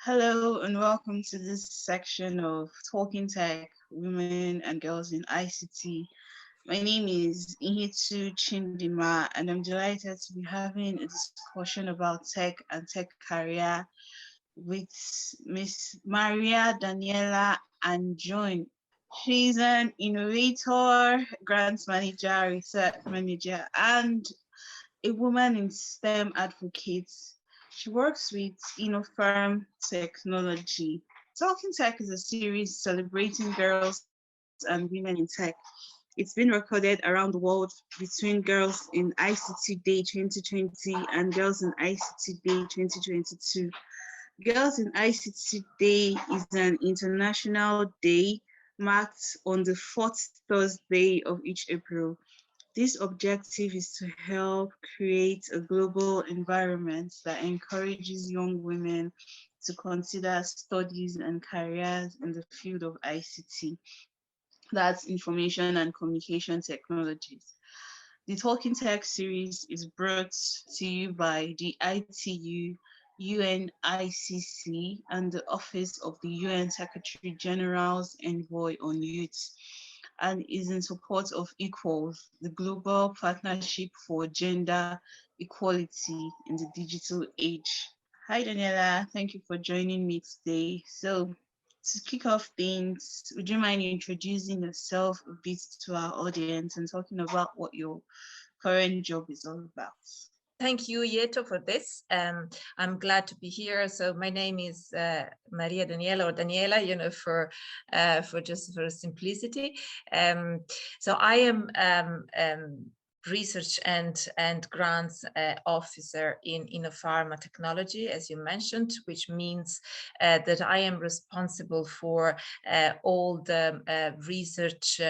Hello and welcome to this section of Talking Tech, Women and Girls in ICT. My name is Ihetu Chimdinma and I'm delighted to be having a discussion about tech and tech career with Miss Maria Daniela Angione. She's an innovator, grants manager, research manager, and a woman in STEM advocate. She works with Innopharma Technology. Talking Tech is a series celebrating girls and women in tech. It's been recorded around the world between Girls in ICT Day 2020 and Girls in ICT Day 2022. Girls in ICT Day is an international day marked on the fourth Thursday of each April. This objective is to help create a global environment that encourages young women to consider studies and careers in the field of ICT, that's information and communication technologies. The Talking Tech series is brought to you by the ITU, UNICC, and the Office of the UN Secretary General's Envoy on Youth, and is in support of Equals, the global partnership for gender equality in the digital age. Hi, Daniela. Thank you for joining me today. So, to kick off things, would you mind introducing yourself a bit to our audience and talking about what your current job is all about? Thank you, Ihetu, for this. I'm glad to be here. So my name is Maria Daniela, or Daniela, for simplicity. So I am research and grants officer in Innopharma technology, as you mentioned, which means that I am responsible for all the research,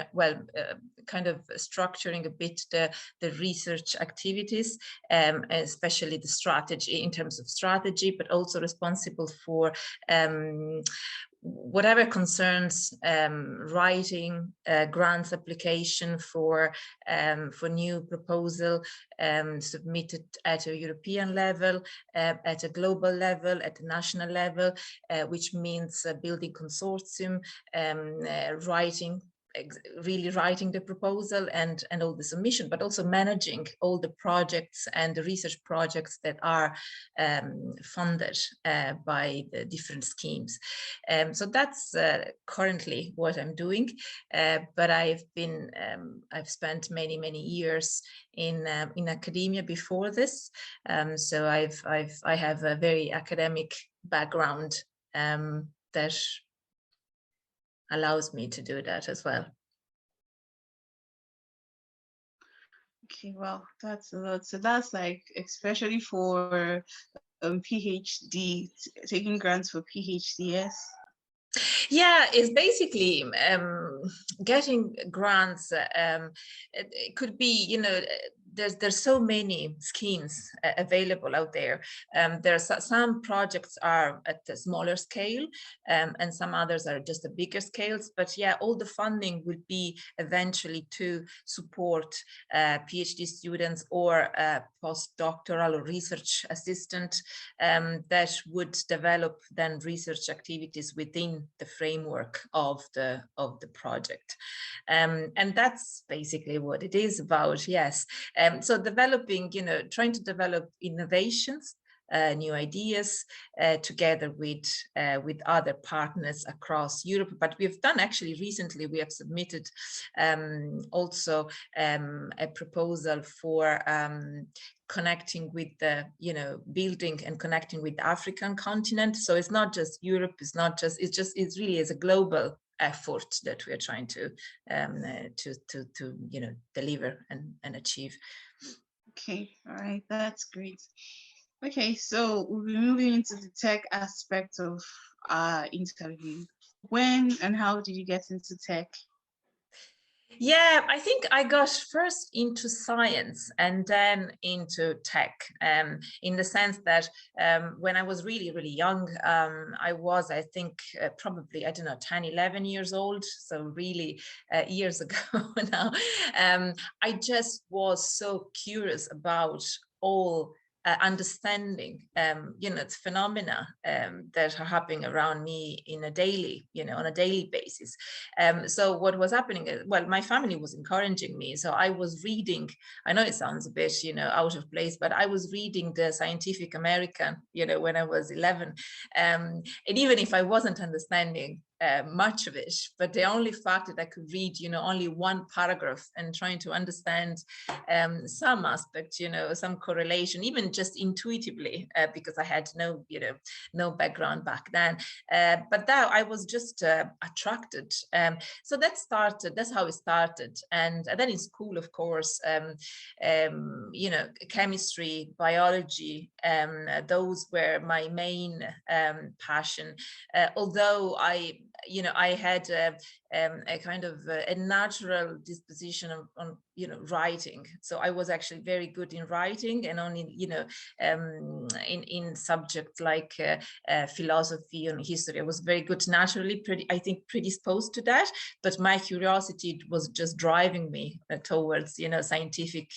kind of structuring a bit the research activities, especially the strategy in terms of strategy, but also responsible for whatever concerns writing grants application for new proposal submitted at a European level, at a global level, at a national level, which means building consortium, really writing the proposal and all the submission, but also managing all the projects and the research projects that are funded by the different schemes. So that's currently what I'm doing, but I've spent many years in academia before this, so I have a very academic background that allows me to do that as well. Okay, well, that's a lot. So that's like, especially for PhD, taking grants for PhDs. Yeah, it's basically getting grants. It could be, there's so many schemes available out there. There's some projects are at a smaller scale, and some others are just a bigger scales. But yeah, all the funding would be eventually to support PhD students or postdoctoral or research assistant that would develop then research activities within the framework of the project, and that's basically what it is about. Yes. So developing, trying to develop innovations, new ideas together with other partners across Europe. But we've done actually recently, we have submitted also a proposal for connecting with the, building and connecting with the African continent. So it's not just Europe, it's really is a global effort that we are trying to deliver and achieve. Okay, all right, that's great. Okay, so we'll be moving into the tech aspect of our interview. When and how did you get into tech? Yeah, I think I got first into science and then into tech, in the sense that when I was really young, I was, I think, probably, I don't know, 10, 11 years old. So really years ago now. I just was so curious about all understanding, the phenomena that are happening around me in a daily, on a daily basis. So what was happening, well, my family was encouraging me. So I was reading, I know it sounds a bit, out of place, but I was reading the Scientific American, when I was 11. And even if I wasn't understanding much of it, but the only fact that I could read, only one paragraph and trying to understand some aspect, some correlation, even just intuitively, because I had no background back then. But that I was just attracted. So that's how it started. And then in school, of course, chemistry, biology, those were my main passion. Although I had a kind of a natural disposition on writing. So I was actually very good in writing, and only in subjects like philosophy and history. I was very good naturally, predisposed to that. But my curiosity was just driving me towards scientific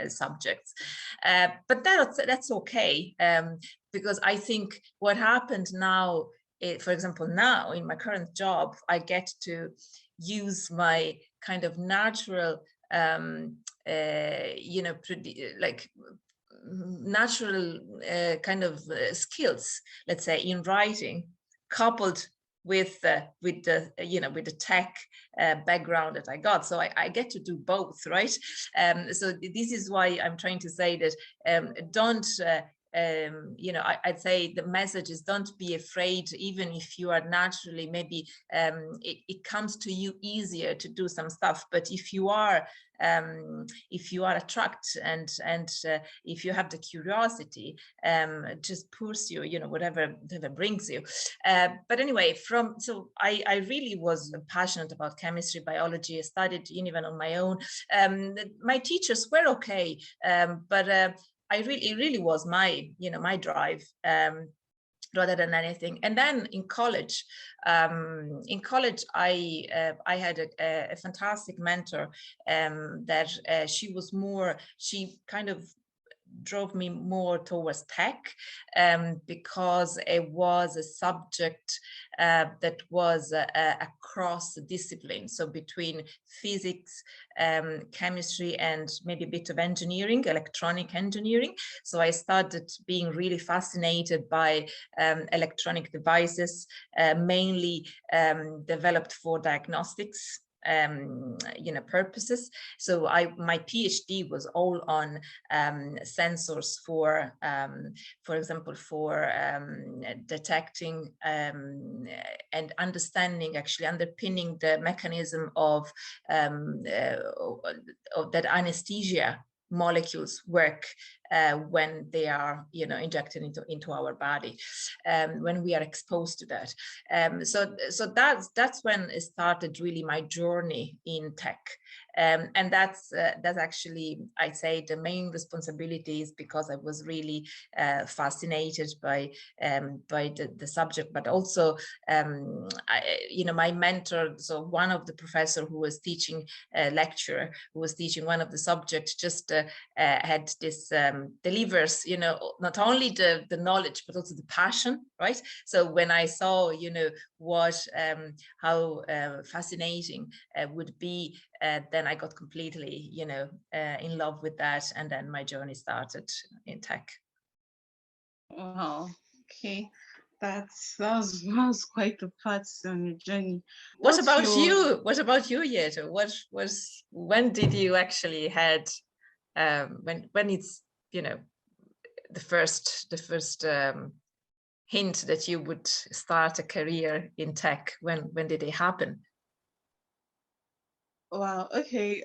subjects. But that's okay, because I think what happened now, for example, now in my current job, I get to use my kind of natural, natural kind of skills, let's say, in writing, coupled with the tech background that I got. So I get to do both, right? So this is why I'm trying to say that don't. I'd say the message is, don't be afraid, even if you are naturally, maybe it comes to you easier to do some stuff. But if you are attracted and if you have the curiosity, just pursue, whatever brings you. But anyway, so I really was passionate about chemistry, biology. I studied even on my own. My teachers were okay, but it really was my drive, rather than anything. And then in college, I had a fantastic mentor, that she kind of drove me more towards tech, because it was a subject that was across disciplines, so between physics, chemistry, and maybe a bit of engineering, electronic engineering. So I started being really fascinated by electronic devices, mainly developed for diagnostics purposes. So my PhD was all on sensors for example, for detecting and understanding, actually underpinning the mechanism of that anesthesia molecules work when they are injected into our body, when we are exposed to that. So that's when it started really my journey in tech. And that's actually, I'd say, the main responsibility is because I was really fascinated by the subject, but also my mentor. So one of the professor who was teaching, lecturer who was teaching one of the subjects, just had this delivers not only the knowledge but also the passion, right? So when I saw what how fascinating would be, then I got completely in love with that, and then my journey started in tech. Wow. Okay. That was quite a part on your journey. What about you, Ihetu? When did you actually had when it's the first hint that you would start a career in tech? When did it happen? Wow. Okay.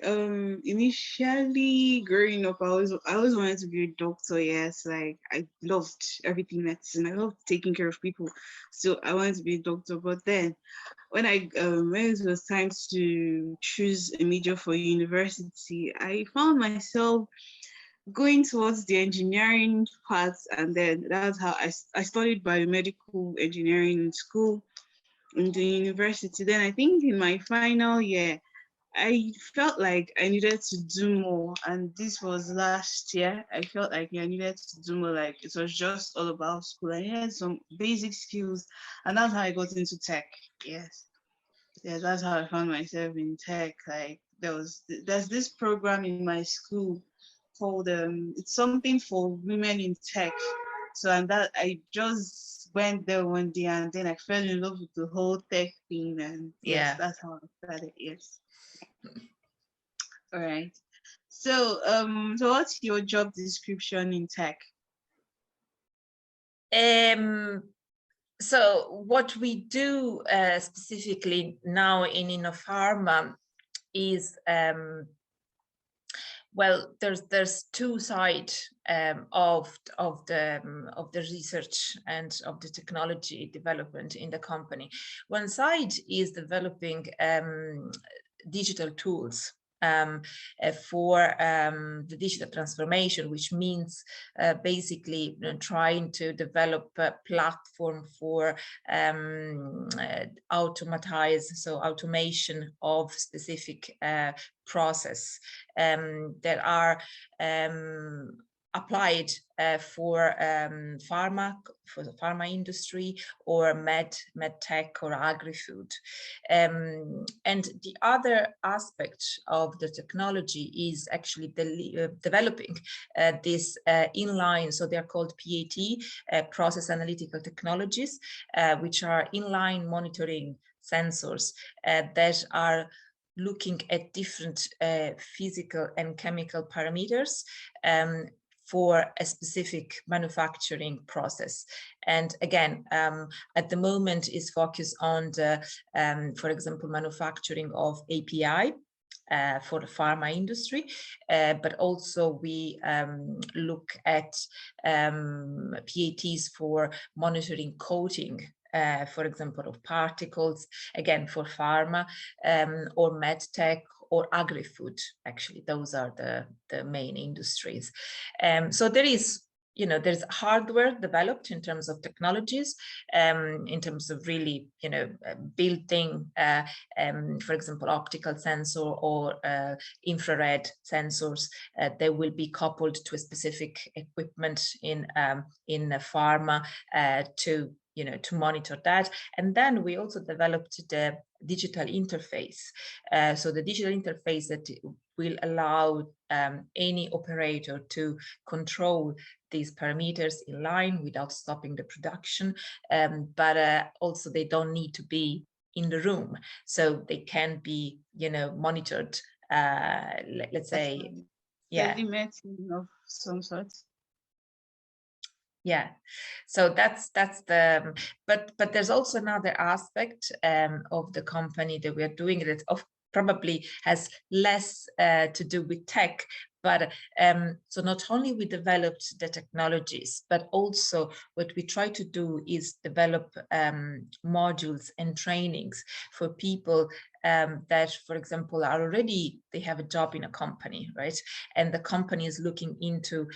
Initially growing up, I always wanted to be a doctor. Yes, like I loved everything medicine. I loved taking care of people. So I wanted to be a doctor. But then, when it was time to choose a major for university, I found myself going towards the engineering part, and then that's how I studied biomedical engineering in school, in the university. Then I think in my final year, I felt like I needed to do more, and this was last year. I felt like I needed to do more. Like it was just all about school. I needed some basic skills, and that's how I got into tech. Yes, yeah, that's how I found myself in tech. Like there's this program in my school called it's something for women in tech. So and that I just went there one day and then I fell in love with the whole tech thing, and yes, Yeah. that's how I started. Yes. All right. So so what's your job description in tech? So what we do specifically now in Innopharma is well, there's two sides of the research and of the technology development in the company. One side is developing digital tools for the digital transformation, which means basically trying to develop a platform for automation of specific process that are applied for the pharma industry or med tech or agri-food. And the other aspect of the technology is actually developing this inline, so they're called PAT, process analytical technologies, which are inline monitoring sensors that are looking at different physical and chemical parameters for a specific manufacturing process. And again, at the moment is focused on the, for example, manufacturing of API for the pharma industry, but also we look at PATs for monitoring coating, for example, of particles, again, for pharma or med tech or agri-food. Actually, those are the main industries. So there is, there's hardware developed in terms of technologies, in terms of really, building, for example, optical sensor or infrared sensors. They will be coupled to a specific equipment in pharma to monitor that. And then we also developed the digital interface. So the digital interface that will allow any operator to control these parameters in line without stopping the production, but also they don't need to be in the room, so they can be monitored, let's say, yeah, Telemedicine of some sort. yeah. So that's the, but there's also another aspect of the company that we are doing that probably has less to do with tech, but so not only we developed the technologies, but also what we try to do is develop modules and trainings for people that, for example, are already, they have a job in a company, right? And the company is looking into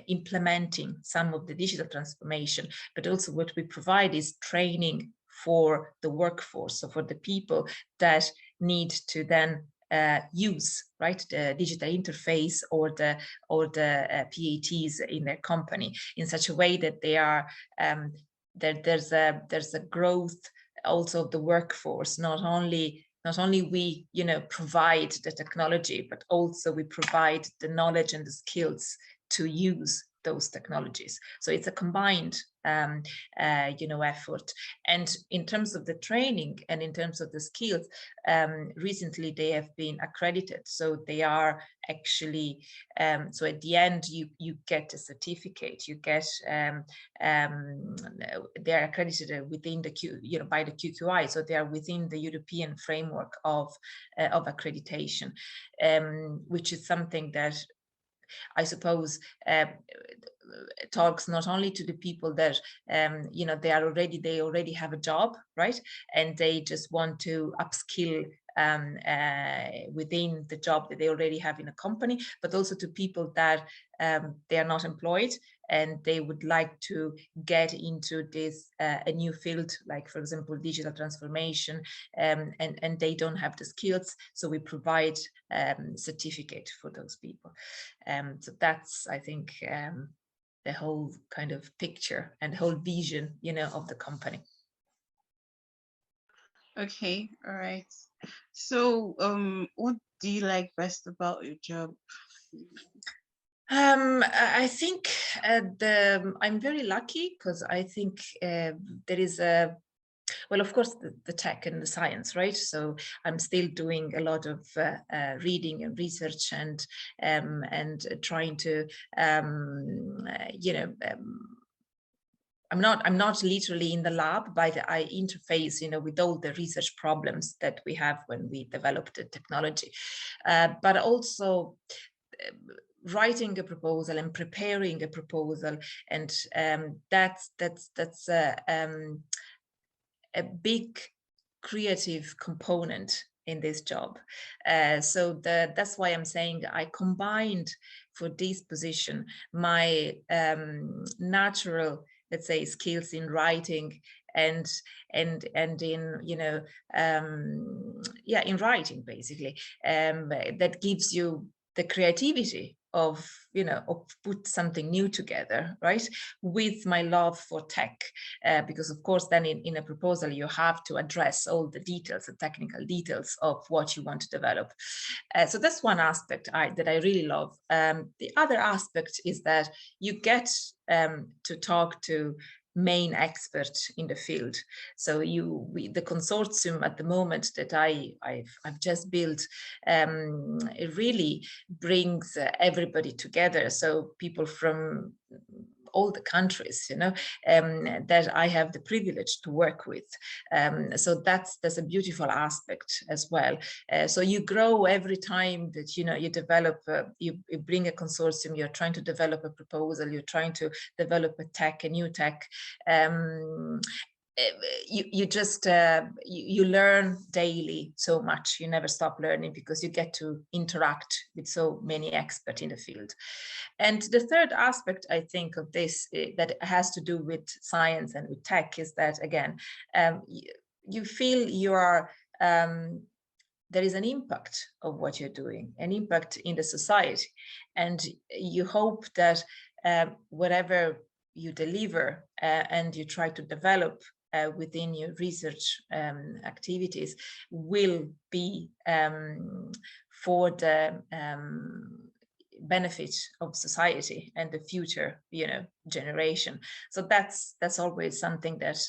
implementing some of the digital transformation, but also what we provide is training for the workforce, so for the people that need to then use, right, the digital interface or the PATs in their company in such a way that they are there's a growth also of the workforce. Not only we provide the technology, but also we provide the knowledge and the skills to use those technologies. So it's a combined effort. And in terms of the training and in terms of the skills, recently they have been accredited. So they are actually, so at the end you get a certificate, you get, they're accredited within the by the QQI, so they are within the European framework of accreditation, which is something that I suppose talks not only to the people that they already have a job, right, and they just want to upskill within the job that they already have in a company, but also to people that they are not employed and they would like to get into this a new field, like for example digital transformation, and they don't have the skills, so we provide certificate for those people. So that's, I think, the whole kind of picture and the whole vision, of the company. Okay, all right. So, what do you like best about your job? I think I'm very lucky because I think there is well, of course, the tech and the science, right? So I'm still doing a lot of reading and research and trying to, I'm not literally in the lab, but I interface, with all the research problems that we have when we develop the technology, but also writing a proposal and preparing a proposal, and that's a big creative component in this job. So that's why I'm saying I combined for this position my natural, let's say, skills in writing and in in writing, basically, that gives you the creativity of put something new together, right, with my love for tech, because of course then in a proposal you have to address all the details, the technical details of what you want to develop. So that's one aspect that I really love. The other aspect is that you get to talk to main expert in the field. So the consortium at the moment that I've just built, it really brings everybody together. So people from all the countries, that I have the privilege to work with. So that's a beautiful aspect as well. So you grow every time that you develop, you bring a consortium, you're trying to develop a proposal, you're trying to develop a new tech. You just you learn daily so much. You never stop learning because you get to interact with so many experts in the field. And the third aspect, I think, of this that has to do with science and with tech is that, again, you feel you are there is an impact of what you're doing, an impact in the society, and you hope that whatever you deliver and you try to develop within your research activities will be for the benefit of society and the future generation. So that's always something that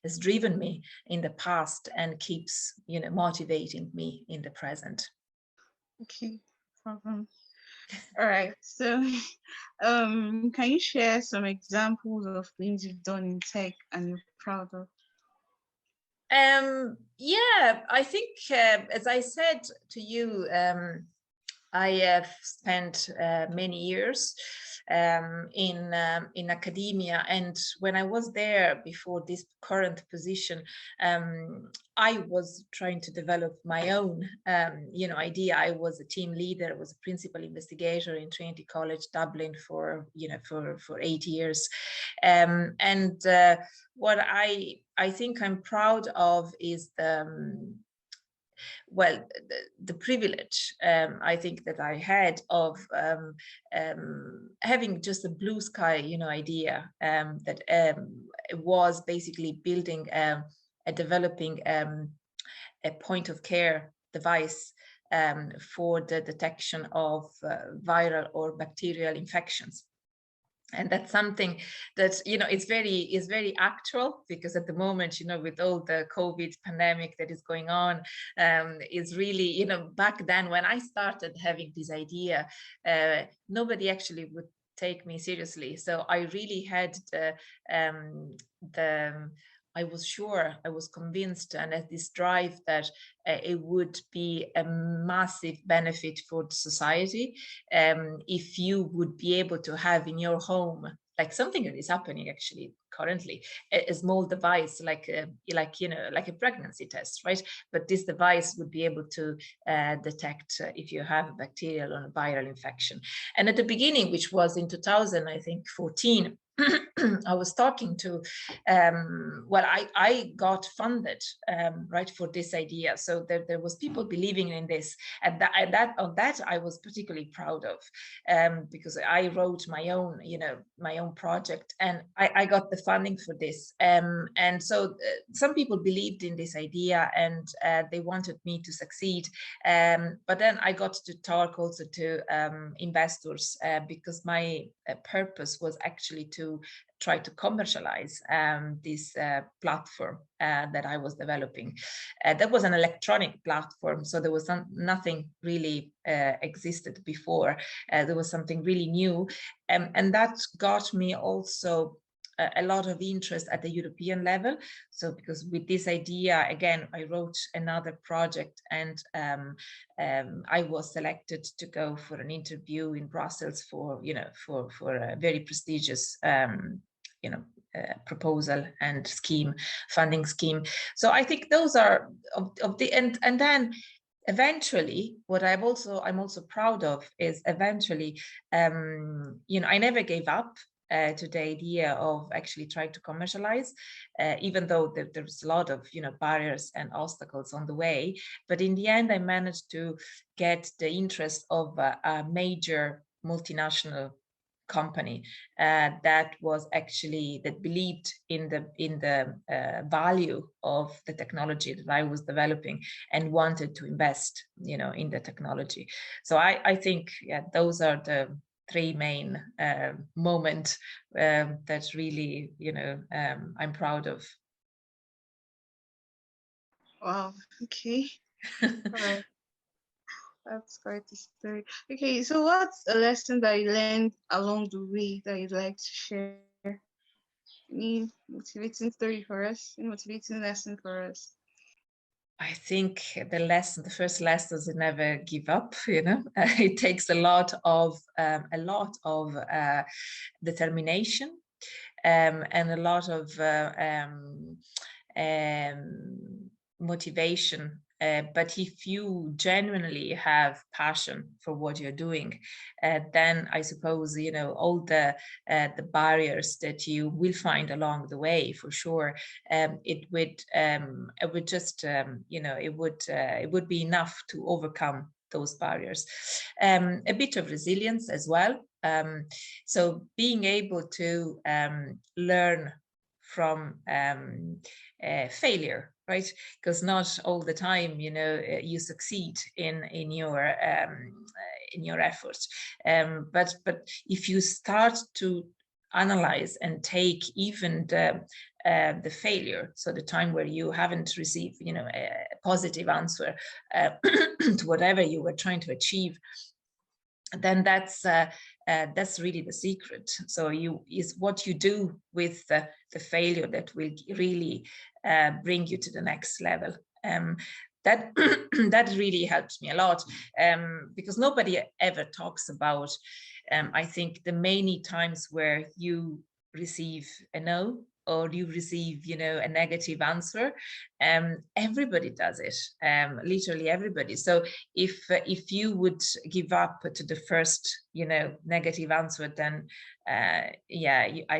has driven me in the past and keeps motivating me in the present. Okay, no problem. All right, so can you share some examples of things you've done in tech and you're proud of? Yeah, I think as I said to you, I have spent many years in academia, and when I was there before this current position, I was trying to develop my own idea. I was a team leader, I was a principal investigator in Trinity College Dublin for 8 years, and what I think I'm proud of is the privilege I think that I had of having just a blue sky, idea that was basically building developing a point of care device for the detection of viral or bacterial infections. And that's something that is very actual, because at the moment with all the COVID pandemic that is going on, is really back then when I started having this idea, nobody actually would take me seriously. So I really had I was sure, I was convinced, and had this drive that it would be a massive benefit for the society if you would be able to have in your home like something that is happening actually currently, a small device like a pregnancy test, right? But this device would be able to detect if you have a bacterial or a viral infection. And at the beginning, which was in 2014, I was talking to, I got funded, right, for this idea. So there was people believing in this, and that I was particularly proud of, because I wrote my own project, and I got the funding for this. And so some people believed in this idea, and they wanted me to succeed. But then I got to talk also to investors, because my purpose was actually to try to commercialize this platform that I was developing. That was an electronic platform, so there was nothing really existed before. There was something really new, and that got me also a lot of interest at the European level. So because with this idea, again, I wrote another project, and I was selected to go for an interview in Brussels for a very prestigious proposal and funding scheme. So I think those are of the and then eventually, what I'm also proud of is eventually, I never gave up to the idea of actually trying to commercialize, even though there's a lot of barriers and obstacles on the way. But in the end, I managed to get the interest of a major multinational company that believed in the value of the technology that I was developing and wanted to invest in the technology. So I think those are the three main moments that really I'm proud of. Wow. Okay. All right. That's quite a story. Okay, so what's a lesson that you learned along the way that you'd like to share? Any motivating story for us? Any motivating lesson for us? I think the first lesson is never give up. It takes a lot of determination, and a lot of motivation. But if you genuinely have passion for what you're doing, then I suppose all the barriers that you will find along the way, for sure, it would just it would be enough to overcome those barriers. A bit of resilience as well. So being able to learn from failure, right? Because not all the time, you succeed in your efforts. But if you start to analyze and take even the failure, so the time where you haven't received, a positive answer to whatever you were trying to achieve, then that's really the secret. So is what you do with the failure that will really bring you to the next level. That that really helped me a lot, because nobody ever talks about, I think, the many times where you receive a no, or you receive, a negative answer. Everybody does it, literally everybody. So if you would give up to the first, negative answer, then I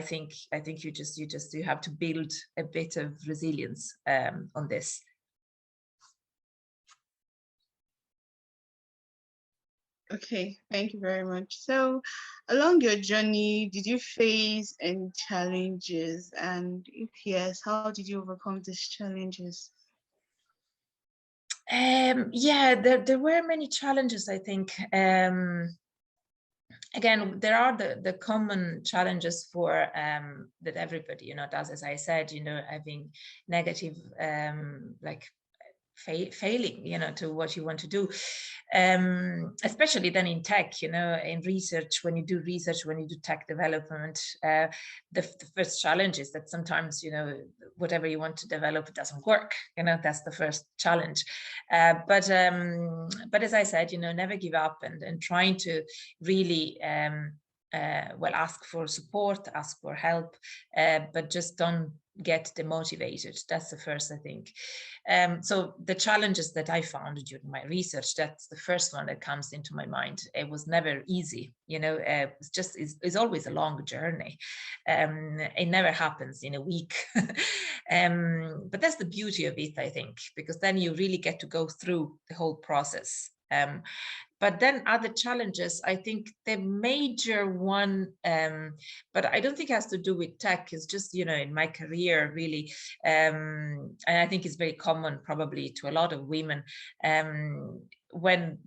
think you have to build a bit of resilience on this. Okay, thank you very much. So, along your journey, did you face any challenges? And if yes, how did you overcome these challenges? There were many challenges, I think. Again, there are the common challenges for that everybody does, as I said, having negative failing to what you want to do, especially then in tech, in research. When you do research, when you do tech development, the first challenge is that sometimes whatever you want to develop doesn't work. That's the first challenge. But as I said, never give up, and trying to really well, ask for support, ask for help, but just don't get demotivated. That's the first, I think. So the challenges that I found during my research, that's the first one that comes into my mind. It was never easy, it's always a long journey. It never happens in a week. But that's the beauty of it, I think, because then you really get to go through the whole process. But then other challenges, I think the major one, but I don't think it has to do with tech, is just, in my career, really, and I think it's very common probably to a lot of women, when,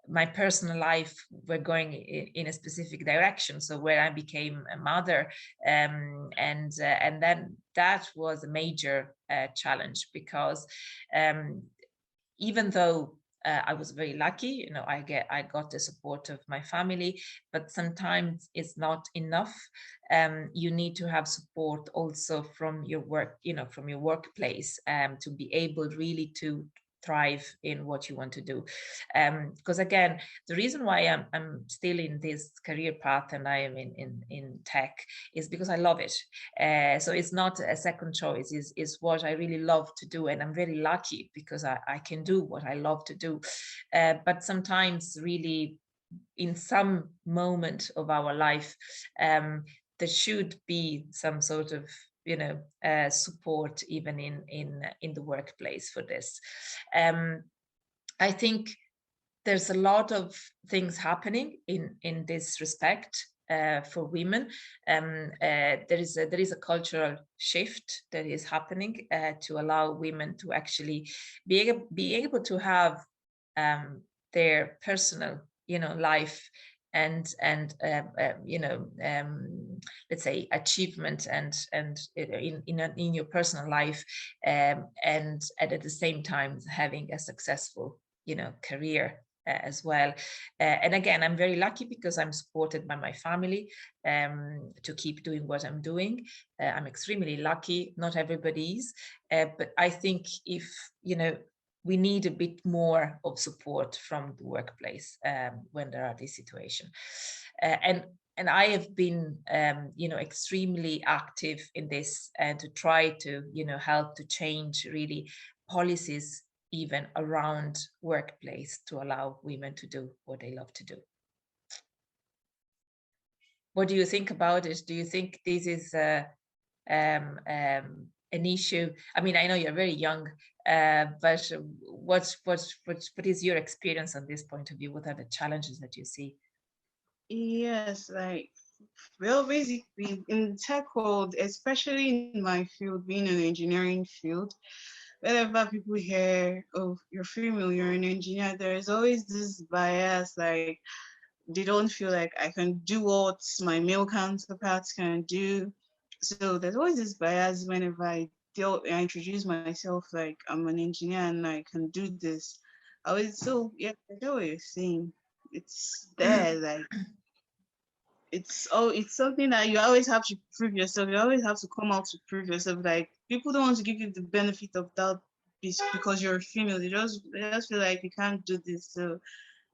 my personal life were going in a specific direction. So where I became a mother, and then that was a major challenge, because even though I was very lucky, I got the support of my family, but sometimes it's not enough. You need to have support also from your work, from your workplace, to be able really to thrive in what you want to do. Because again, the reason why I'm still in this career path and I am in tech is because I love it. So it's not a second choice, is what I really love to do. And I'm very lucky because I can do what I love to do. But sometimes really in some moment of our life, there should be some sort of support even in the workplace for this. I think there's a lot of things happening in this respect for women. There is a cultural shift that is happening to allow women to actually be able to have their personal life and let's say achievement and in your personal life, and at the same time having a successful career as well. And again, I'm very lucky because I'm supported by my family to keep doing what I'm doing. I'm extremely lucky. Not everybody is, but I think if we need a bit more of support from the workplace when there are these situations. And I have been, extremely active in this and to try to, help to change really policies even around workplace to allow women to do what they love to do. What do you think about it? Do you think this is an issue? I mean, I know you're very young, but what is your experience on this point of view? What are the challenges that you see? Yes, basically in tech world, especially in my field, being an engineering field, whenever people hear, oh, you're female, you're an engineer, there is always this bias, like they don't feel like I can do what my male counterparts can do. So there's always this bias whenever I introduce myself like I'm an engineer and I can do this. I get what you're saying. It's there, like it's something that you always have to prove yourself. You always have to come out to prove yourself. Like people don't want to give you the benefit of doubt because you're a female. They just feel like you can't do this. So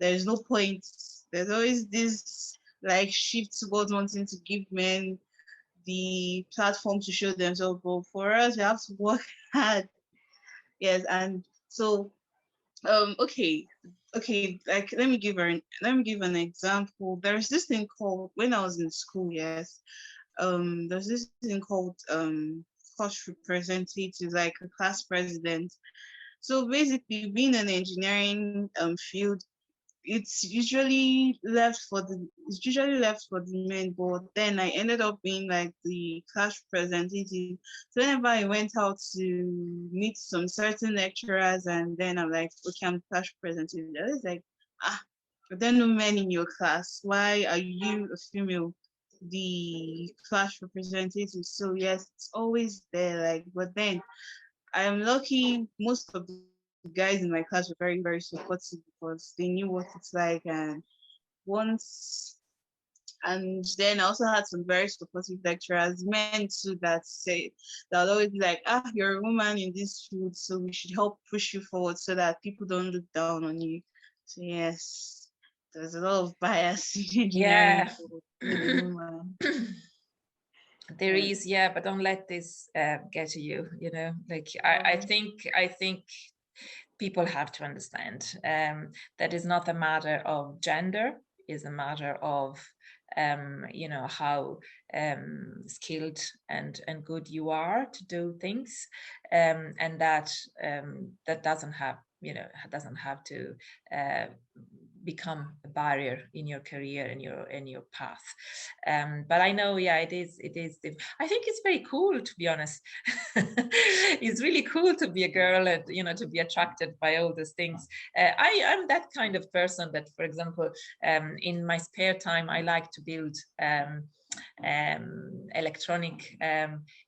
there's no point. There's always this like shift towards wanting to give men the platform to show themselves. But for us, we have to work hard. Yes, and so okay, like let me give an example. There's this thing called, when I was in school, yes, there's this thing called class representative, like a class president. So basically, being an engineering field, it's usually left for the men, but then I ended up being like the class representative. So whenever I went out to meet some certain lecturers, and then I'm like, okay, I'm class representative. They're always like, there are no men in your class. Why are you a female, the class representative? So yes, it's always there. Like, but then I am lucky. Most of the guys in my class were very, very supportive because they knew what it's like. And then I also had some very supportive lecturers, men too, that would always be like, you're a woman in this field, so we should help push you forward so that people don't look down on you. So yes, there's a lot of bias in engineering Yeah. for being a woman. There And, is, yeah, but don't let this get to you, you know, like I think people have to understand that is not a matter of gender, is a matter of you know, how skilled and good you are to do things, and that that doesn't have, you know, doesn't have to become a barrier in your career and your path. But I know, yeah, it is I think it's very cool, to be honest. It's really cool to be a girl and, you know, to be attracted by all these things. I am that kind of person that, for example, in my spare time I like to build electronic,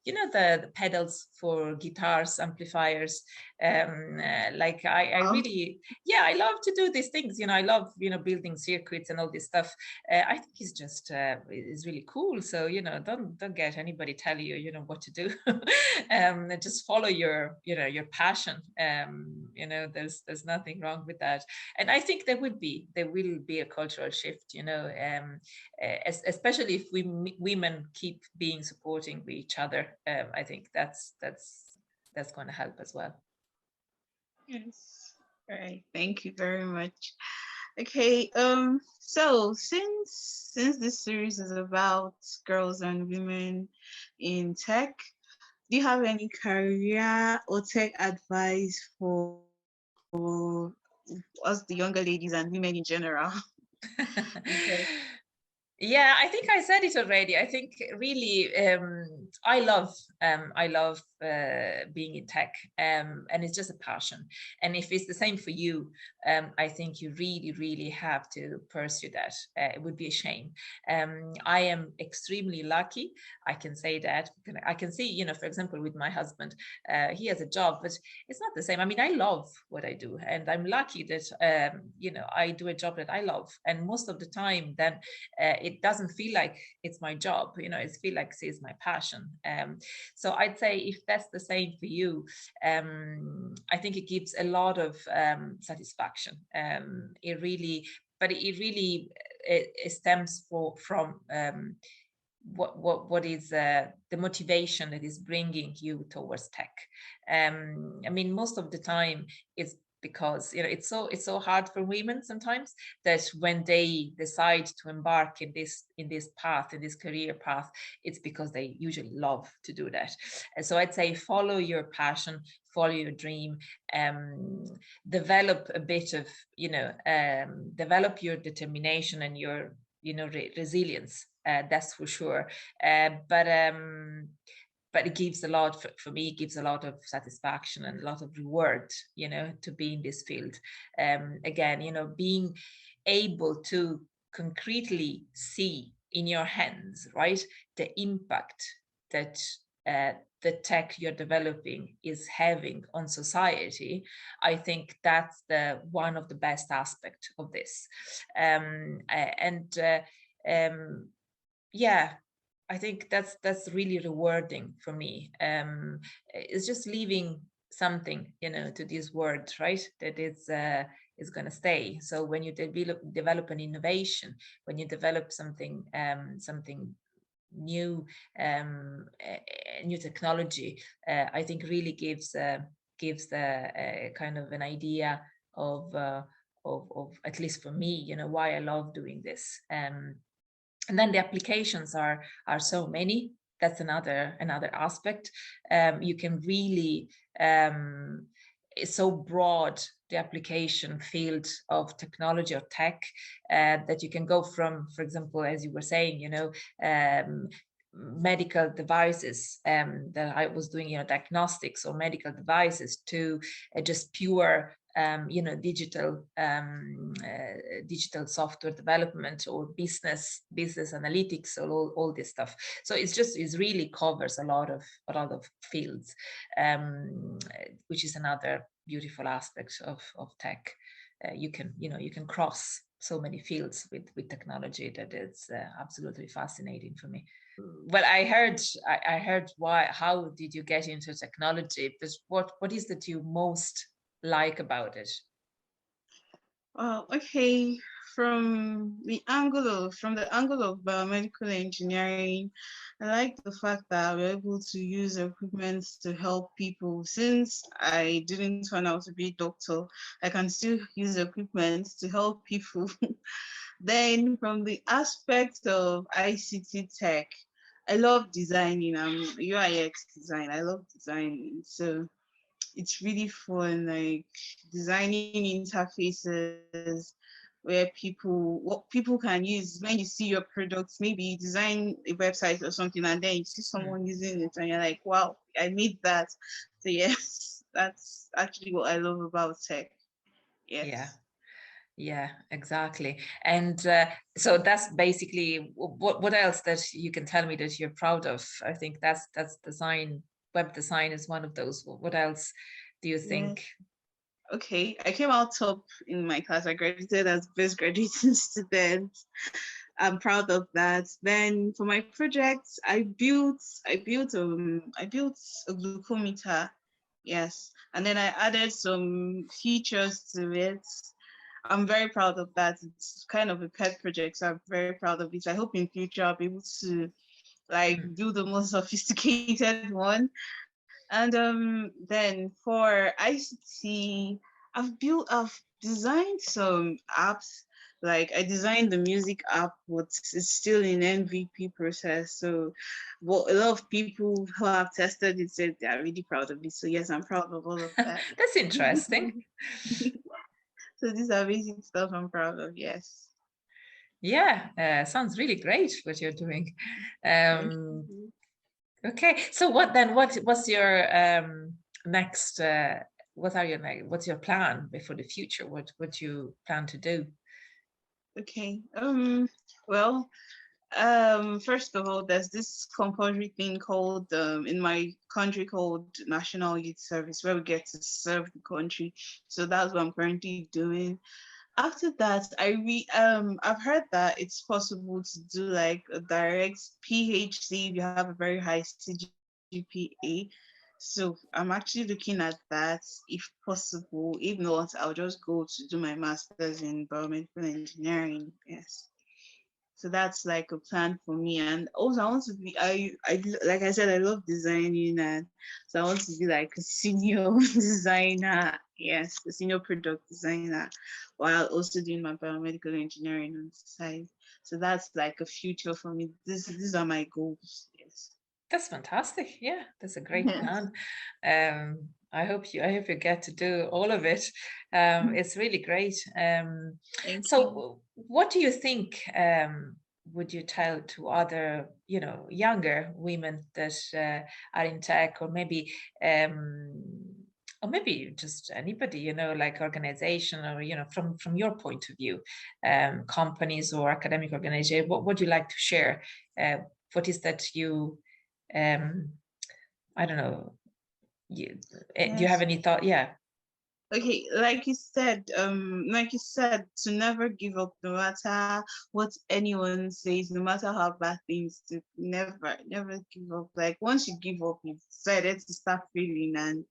you know, the pedals for guitars, amplifiers, like I wow. really, yeah, I love to do these things, you know, I love, you know, building circuits and all this stuff. I think it's just is really cool. So, you know, don't get anybody tell you, you know, what to do. Just follow your, you know, your passion. You know, there's nothing wrong with that. And I think there will be a cultural shift, you know, especially if women keep being supporting with each other. I think that's going to help as well. Yes. All right. Thank you very much. Okay. So since this series is about girls and women in tech, do you have any career or tech advice for us, the younger ladies and women in general? Okay. Yeah, I think I said it already. I think really, I love being in tech, and it's just a passion. And if it's the same for you, I think you really have to pursue that. It would be a shame. I am extremely lucky. I can say that. I can see, you know, for example, with my husband, he has a job, but it's not the same. I mean, I love what I do, and I'm lucky that you know, I do a job that I love, and most of the time, then it doesn't feel like it's my job, you know, it feels like it's my passion. So I'd say if that's the same for you, I think it gives a lot of satisfaction. It really, but it really it stems from what is the motivation that is bringing you towards tech. I mean, most of the time it's because, you know, it's so hard for women sometimes, that when they decide to embark in this path, in this career path, it's because they usually love to do that. And so I'd say follow your passion, follow your dream, develop a bit of, you know, develop your determination and your, you know, resilience. That's for sure. But it gives a lot, for me, it gives a lot of satisfaction and a lot of reward, you know, to be in this field. Again, you know, being able to concretely see in your hands, right, the impact that the tech you're developing is having on society. I think that's one of the best aspects of this. Yeah, I think that's really rewarding for me. It's just leaving something, you know, to this world, right? That is going to stay. So when you develop an innovation, when you develop something new, new technology, I think really gives the kind of an idea of at least for me, you know, why I love doing this. And then the applications are so many. That's another aspect. You can really, it's so broad, the application field of technology or tech, that you can go from, for example, as you were saying, you know, medical devices, that I was doing, you know, diagnostics or medical devices, to just pure you know, digital software development, or business analytics, or all this stuff. So it really covers a lot of fields, which is another beautiful aspect of tech. You can cross so many fields with technology, that it's absolutely fascinating for me. Well, I heard how did you get into technology? But what is that you most like about it? Okay. from the angle of biomedical engineering, I like the fact that we're able to use equipment to help people. Since I didn't turn out to be a doctor, I can still use equipment to help people. Then from the aspect of ICT tech, I love designing. I'm UI/UX design. I love designing. So it's really fun, like designing interfaces where what people can use when you see your products, maybe design a website or something, and then you see someone using it and you're like, wow, I made that. So yes, that's actually what I love about tech. Yeah. Yes. Yeah, exactly. And so that's basically what else that you can tell me that you're proud of? I think that's design. Web design is one of those. What else do you Yeah. think? Okay, I came out top in my class. I graduated as best graduating student. I'm proud of that. Then for my project, I built a glucometer. Yes, and then I added some features to it. I'm very proud of that. It's kind of a pet project, so I'm very proud of it. I hope in future I'll be able to like Mm. do the more sophisticated one. And then for ICT, I've designed some apps. Like I designed the music app, but it's still in MVP process. So, what a lot of people who have tested it said they are really proud of it. So yes, I'm proud of all of that. That's interesting. So these are basic stuff I'm proud of. Yes. Yeah, sounds really great what you're doing. Thank Um, you. okay, so what then? What's your next? What's your plan for the future? What you plan to do? Okay. Well, first of all, there's this compulsory thing called in my country called National Youth Service, where we get to serve the country. So that's what I'm currently doing. After that, I've heard that it's possible to do like a direct PhD if you have a very high CGPA. So I'm actually looking at that if possible. If not, I'll just go to do my master's in biomedical engineering. Yes. So that's like a plan for me. And also I want to be I like I said, I love designing, and so I want to be like a senior designer. Yes, a senior product designer, while also doing my biomedical engineering on the side. So that's like a future for me. These are my goals. Yes. That's fantastic. Yeah, that's a great Yes. plan. I hope you get to do all of it. It's really great. Thank you. So what do you think would you tell to other, younger women that are in tech, or maybe just anybody, like organization, or from your point of view, companies or academic organization, what would you like to share? What is that you I don't know. Do you have Yes. any thought? Yeah, Okay, like you said, to never give up, no matter what anyone says, no matter how bad things, to never give up. Like once you give up, you've decided to start failing, and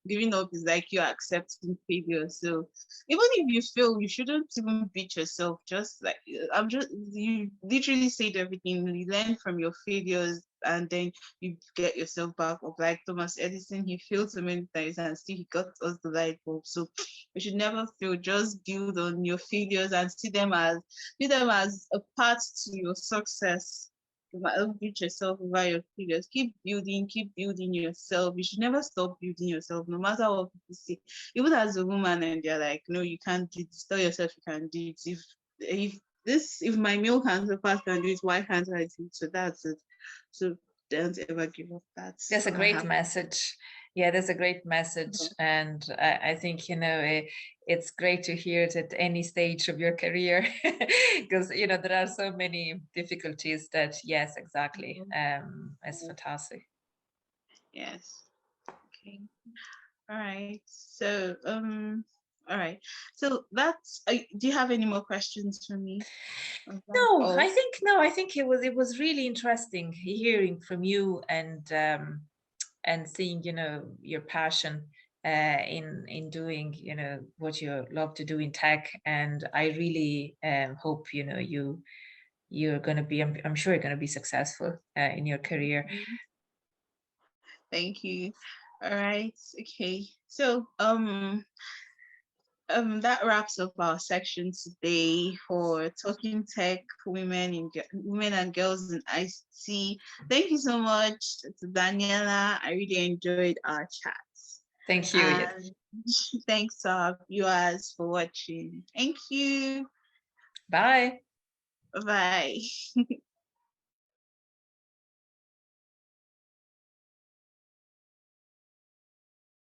giving up is like you're accepting failure. So even if you fail, you shouldn't even beat yourself. Just like you literally said everything. You learn from your failures, and then you get yourself back up. Like Thomas Edison, he failed so many times and still he got us the light bulb. So we should never fail. Just build on your failures and see them as a part to your success. Don't beat yourself over your failures. Keep building yourself. You should never stop building yourself, no matter what people say. Even as a woman, and they're like, no, you can't do this. Tell yourself you can do it. If my male counterpart can do it, why can't I do it? So that's it. So don't ever give up. That's that's a all I great have. message. Yeah, that's a great message, and I think it's great to hear it at any stage of your career, because there are so many difficulties that yes, exactly. It's fantastic. Yes. Okay. All right. So all right. So do you have any more questions for me? Is that No, all? I think it was really interesting hearing from you, and seeing your passion in doing, you know, what you love to do in tech. And I really hope, you know, you're going to be, I'm sure you're going to be successful in your career. Thank you. All right. Okay. So that wraps up our section today for Talking Tech, Women and Girls in ICT. Thank you so much to Daniela. I really enjoyed our chat. Thank you. And thanks to our viewers for watching. Thank you. Bye. Bye.